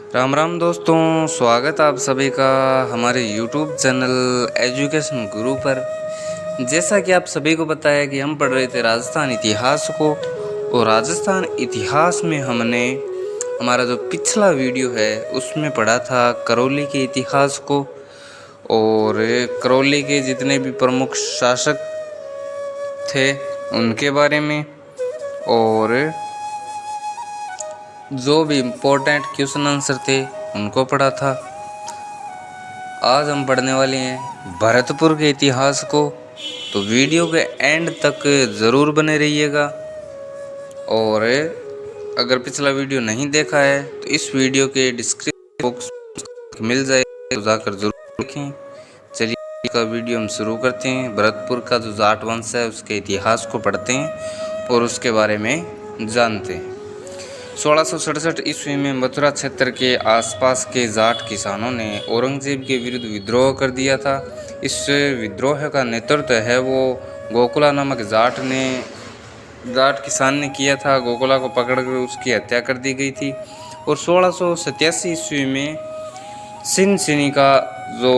राम राम दोस्तों, स्वागत आप सभी का हमारे YouTube चैनल एजुकेशन गुरु पर। जैसा कि आप सभी को पता है कि हम पढ़ रहे थे राजस्थान इतिहास को, और राजस्थान इतिहास में हमने हमारा जो पिछला वीडियो है उसमें पढ़ा था करौली के इतिहास को, और करौली के जितने भी प्रमुख शासक थे उनके बारे में, और जो भी इम्पोर्टेंट क्वेश्चन आंसर थे उनको पढ़ा था। आज हम पढ़ने वाले हैं भरतपुर के इतिहास को, तो वीडियो के एंड तक ज़रूर बने रहिएगा। और अगर पिछला वीडियो नहीं देखा है तो इस वीडियो के डिस्क्रिप्शन बॉक्स मिल जाए तो जाकर ज़रूर देखें। चलिए का वीडियो हम शुरू करते हैं। भरतपुर का जो जाट वंश है उसके इतिहास को पढ़ते हैं और उसके बारे में जानते हैं। 1667 ईस्वी में मथुरा क्षेत्र के आसपास के जाट किसानों ने औरंगजेब के विरुद्ध विद्रोह कर दिया था। इस विद्रोह का नेतृत्व है वो गोकुला नामक जाट किसान ने किया था। गोकुला को पकड़कर उसकी हत्या कर दी गई थी। और 1687 ईस्वी में सिंह का जो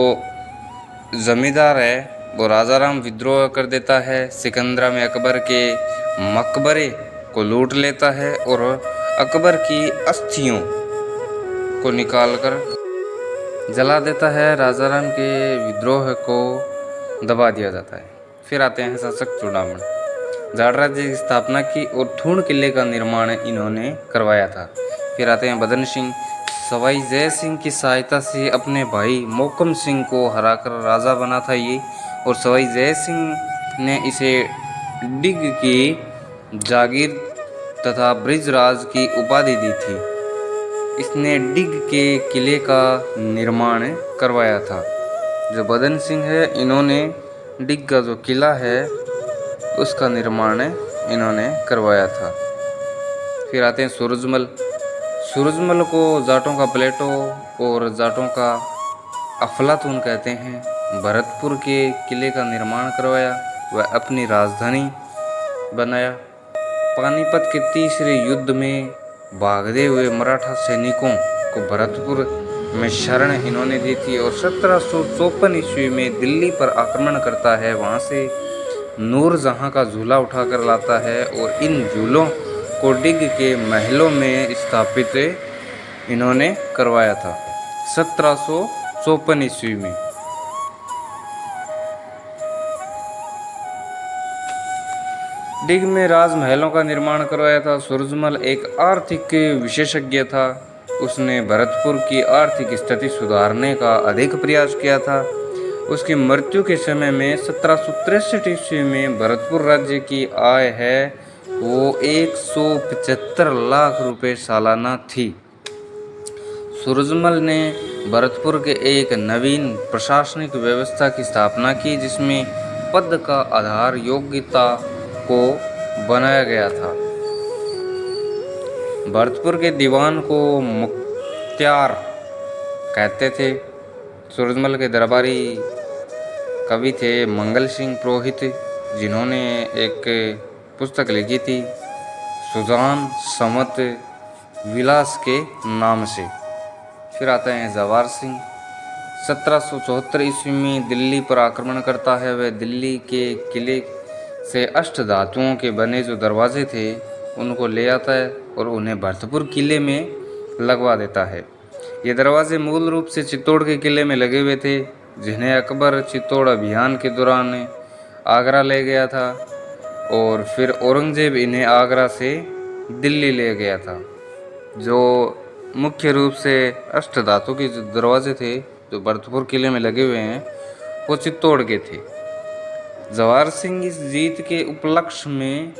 जमींदार है वो राजाराम विद्रोह कर देता है। सिकंदरा में अकबर के मकबरे को लूट लेता है और अकबर की अस्थियों को निकालकर जला देता है। राजाराम के विद्रोह को दबा दिया जाता है। फिर आते हैं शासक चूड़ामण। जाट राज्य की स्थापना की और थूण किले का निर्माण इन्होंने करवाया था। फिर आते हैं बदन सिंह। सवाई जय सिंह की सहायता से अपने भाई मोकम सिंह को हराकर राजा बना था ये, और सवाई जय सिंह ने इसे डिग की जागीर तथा ब्रिजराज की उपाधि दी थी। इसने डिग के किले का निर्माण करवाया था। जो बदन सिंह है इन्होंने डिग का जो किला है उसका निर्माण इन्होंने करवाया था। फिर आते हैं सूरजमल। सूरजमल को जाटों का प्लेटो और जाटों का अफलातून कहते हैं। भरतपुर के किले का निर्माण करवाया, वह अपनी राजधानी बनाया। पानीपत के तीसरे युद्ध में भागते हुए मराठा सैनिकों को भरतपुर में शरण इन्होंने दी थी। और 1754 ईस्वी में दिल्ली पर आक्रमण करता है। वहाँ से नूरजहाँ का झूला उठाकर लाता है और इन झूलों को डिग के महलों में स्थापित इन्होंने करवाया था 1754 ईस्वी में। डिग में राजमहलों का निर्माण करवाया था। सूरजमल एक आर्थिक विशेषज्ञ था। उसने भरतपुर की आर्थिक स्थिति सुधारने का अधिक प्रयास किया था। उसकी मृत्यु के समय में 1763 ईस्वी में भरतपुर राज्य की आय है वो 175 लाख रुपए सालाना थी। सूरजमल ने भरतपुर के एक नवीन प्रशासनिक व्यवस्था की स्थापना की, जिसमें पद का आधार योग्यता को बनाया गया था। भरतपुर के दीवान को मुख्तियार कहते थे। सूरजमल के दरबारी कवि थे मंगल सिंह पुरोहित, जिन्होंने एक पुस्तक लिखी थी सुजान समत विलास के नाम से। फिर आता है जवाहर सिंह। 1774 ईस्वी में दिल्ली पर आक्रमण करता है। वह दिल्ली के किले से अष्ट धातुओं के बने जो दरवाजे थे उनको ले आता है और उन्हें भरतपुर किले में लगवा देता है। ये दरवाजे मूल रूप से चित्तौड़ के किले में लगे हुए थे, जिन्हें अकबर चित्तौड़ अभियान के दौरान आगरा ले गया था, और फिर औरंगजेब इन्हें आगरा से दिल्ली ले गया था। जो मुख्य रूप से अष्ट धातु के जो दरवाजे थे जो भरतपुर किले में लगे हुए हैं वो चित्तौड़ के थे। जवाहर सिंह इस जीत के उपलक्ष्य में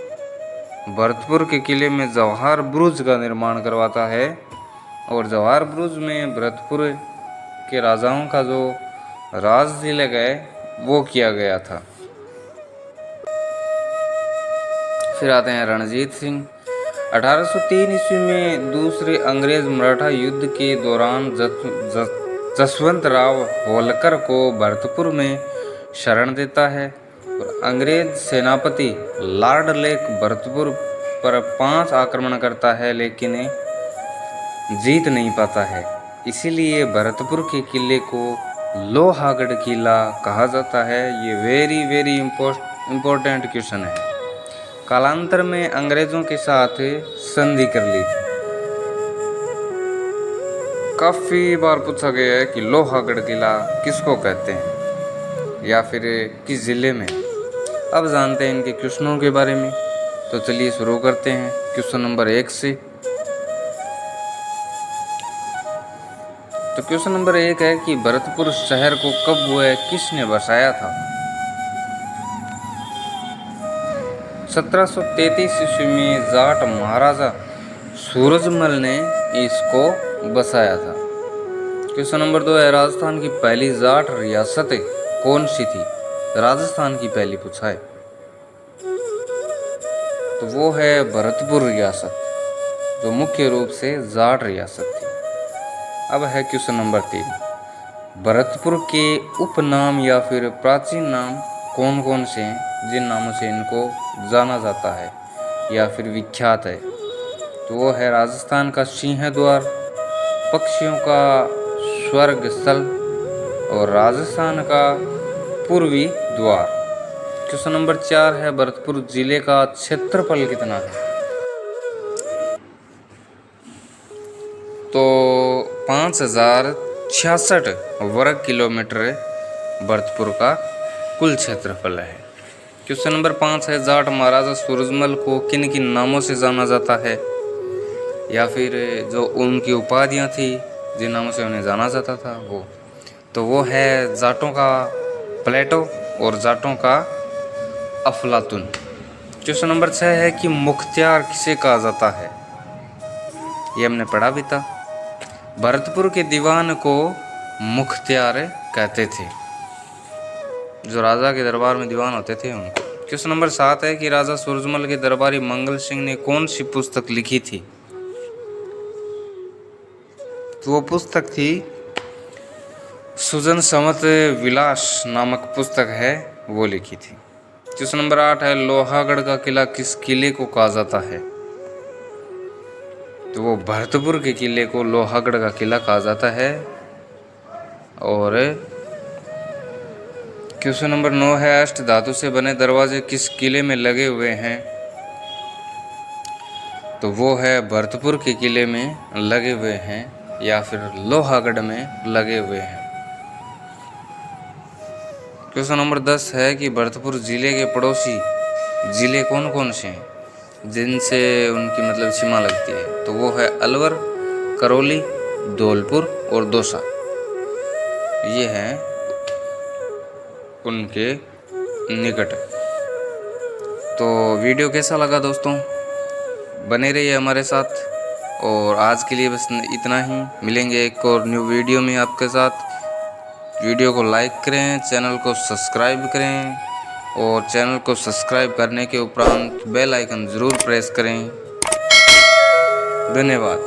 भरतपुर के किले में जवाहर बुरुज का निर्माण करवाता है, और जवाहर बुरुज में भरतपुर के राजाओं का जो राज तिलक है वो किया गया था। फिर आते हैं रणजीत सिंह। 1803 ईस्वी में दूसरे अंग्रेज मराठा युद्ध के दौरान जसवंत राव होलकर को भरतपुर में शरण देता है, और अंग्रेज सेनापति लॉर्ड लेक भरतपुर पर 5 आक्रमण करता है, लेकिन जीत नहीं पाता है। इसीलिए भरतपुर के किले को लोहागढ़ किला कहा जाता है। ये वेरी इम्पोर्टेंट क्वेश्चन है। कालांतर में अंग्रेजों के साथ संधि कर ली थी। काफ़ी बार पूछा गया है कि लोहागढ़ किला किसको कहते हैं या फिर किस ज़िले में। अब जानते हैं इनके क्वेश्चनों के बारे में। तो चलिए शुरू करते हैं क्वेश्चन नंबर 1 से। तो क्वेश्चन नंबर 1 है कि भरतपुर शहर को कब व किसने बसाया था। 1733 ईस्वी में जाट महाराजा सूरजमल ने इसको बसाया था। क्वेश्चन नंबर 2 है राजस्थान की पहली जाट रियासत कौन सी थी। राजस्थान की पहली पूछा है तो वो है भरतपुर रियासत, जो मुख्य रूप से जाट रियासत थी। अब है क्वेश्चन नंबर 3, भरतपुर के उपनाम या फिर प्राचीन नाम कौन कौन से हैं जिन नामों से इनको जाना जाता है या फिर विख्यात है। तो वो है राजस्थान का सिंह द्वार, पक्षियों का स्वर्ग स्थल और राजस्थान का पूर्वी द्वार। क्वेश्चन नंबर 4 है भरतपुर जिले का क्षेत्रफल कितना है। तो 5066 वर्ग किलोमीटर भरतपुर का कुल क्षेत्रफल है। क्वेश्चन नंबर 5 है जाट महाराजा सूरजमल को किन किन नामों से जाना जाता है या फिर जो उनकी उपाधियां थी जिन नामों से उन्हें जाना जाता था वो है जाटों का प्लेटो और जाटों का अफलातुन। क्वेश्चन नंबर 6 है कि मुख्तियार किसे कहा जाता है। ये हमने पढ़ा भी था। भरतपुर के दीवान को मुख्तियार कहते थे, जो राजा के दरबार में दीवान होते थे उनको। क्वेश्चन नंबर 7 है कि राजा सूरजमल के दरबारी मंगल सिंह ने कौन सी पुस्तक लिखी थी। तो वो पुस्तक थी सुजन समत विलास नामक पुस्तक है, वो लिखी थी। क्वेश्चन नंबर 8 है लोहागढ़ का किला किस किले को कहा जाता है। तो वो भरतपुर के किले को लोहागढ़ का किला कहा जाता है। और क्वेश्चन नंबर 9 है अष्ट धातु से बने दरवाजे किस किले में लगे हुए हैं। तो वो है भरतपुर के किले में लगे हुए हैं या फिर लोहागढ़ में लगे हुए हैं। क्वेश्चन नंबर 10 है कि भरतपुर जिले के पड़ोसी जिले कौन कौन से हैं जिनसे उनकी मतलब सीमा लगती है। तो वो है अलवर, करौली, धौलपुर और दौसा। ये हैं उनके निकट। तो वीडियो कैसा लगा दोस्तों, बने रहिए हमारे साथ। और आज के लिए बस इतना ही। मिलेंगे एक और न्यू वीडियो में आपके साथ। वीडियो को लाइक करें, चैनल को सब्सक्राइब करें और चैनल को सब्सक्राइब करने के उपरांत बेल आइकन ज़रूर प्रेस करें। धन्यवाद।